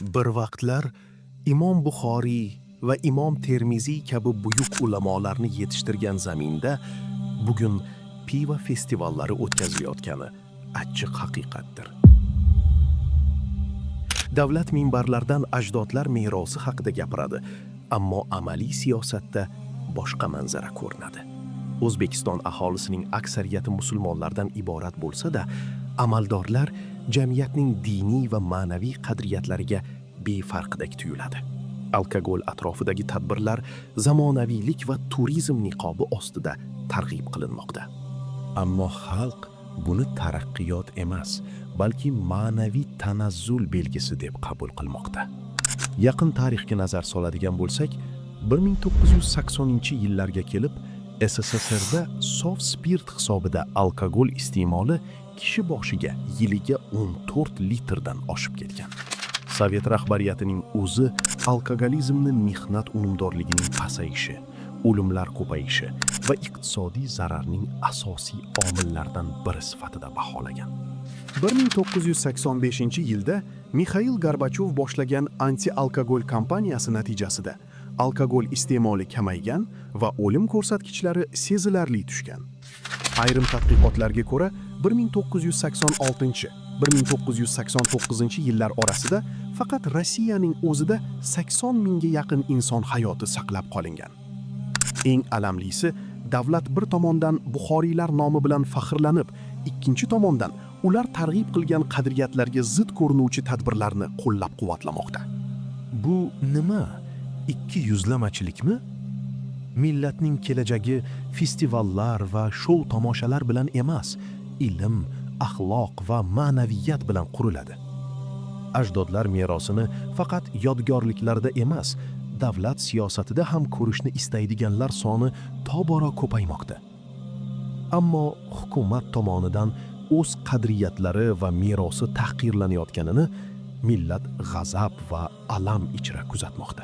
Bir vaqtlar Imom Buxoriy va Imom Termiziy kabi buyuk ulamolarni yetishtirgan zaminda bugun pivo festivallari o'tkazilayotgani achchiq haqiqatdir. Davlat minbarlardan ajdodlar merosi haqida gapiradi, ammo amaliy siyosatda boshqa manzara ko'rinadi. O'zbekiston aholisining aksariyati musulmonlardan iborat bo'lsa-da, amaldorlar jamiyatning diniy va ma'naviy qadriyatlariga befarqdek tuyuladi. Alkogol atrofidagi tadbirlar zamonaviylik va turizm niqobi ostida targ'ib qilinmoqda. Ammo xalq buni taraqqiyot emas, balki ma'naviy tanazzul belgisi deb qabul qilmoqda. Yaqin tarixga nazar soladigan bo'lsak, 1980-yillarga kelib SSSRda sof spirt hisobida alkogol iste'moli kishi boshiga yiliga 14 litrdan oshib ketgan. Sovet rahbariyatining o'zi alkogolizmni mehnat unumdorligining pasayishi, o'limlar ko'payishi va iqtisodiy zararning asosiy omillaridan biri sifatida baholagan. 1985-yilda Mixail Gorbachov boshlagan anti-alkogol kampaniyasi natijasida alkogol iste'moli kamaygan va o'lim ko'rsatkichlari sezilarli tushgan. Ayrim tadqiqotlarga ko'ra, 1986-1989 yillar orasida faqat Rossiyaning o'zida 80 mingga yaqin inson hayoti saqlab qolingan. Eng alamlisi, davlat bir tomondan Buxoriylar nomi bilan faxrlanib, ikkinchi tomondan ular targ'ib qilgan qadriyatlarga zid ko'rinuvchi tadbirlarni qo'llab-quvvatlamoqda. Bu nima? Ikki yuzlamachilikmi? Millatning kelajagi festivallar va shou tomoshalar bilan emas, ilm, axloq va ma'naviyat bilan quriladi. Ajdodlar merosini faqat yodgorliklarda emas, davlat siyosatida ham ko'rishni istaydiganlar soni tobora ko'paymoqda. Ammo hukumat tomonidan o'z qadriyatlari va merosi tahqirlanayotganini millat g'azab va alam ichra kuzatmoqda.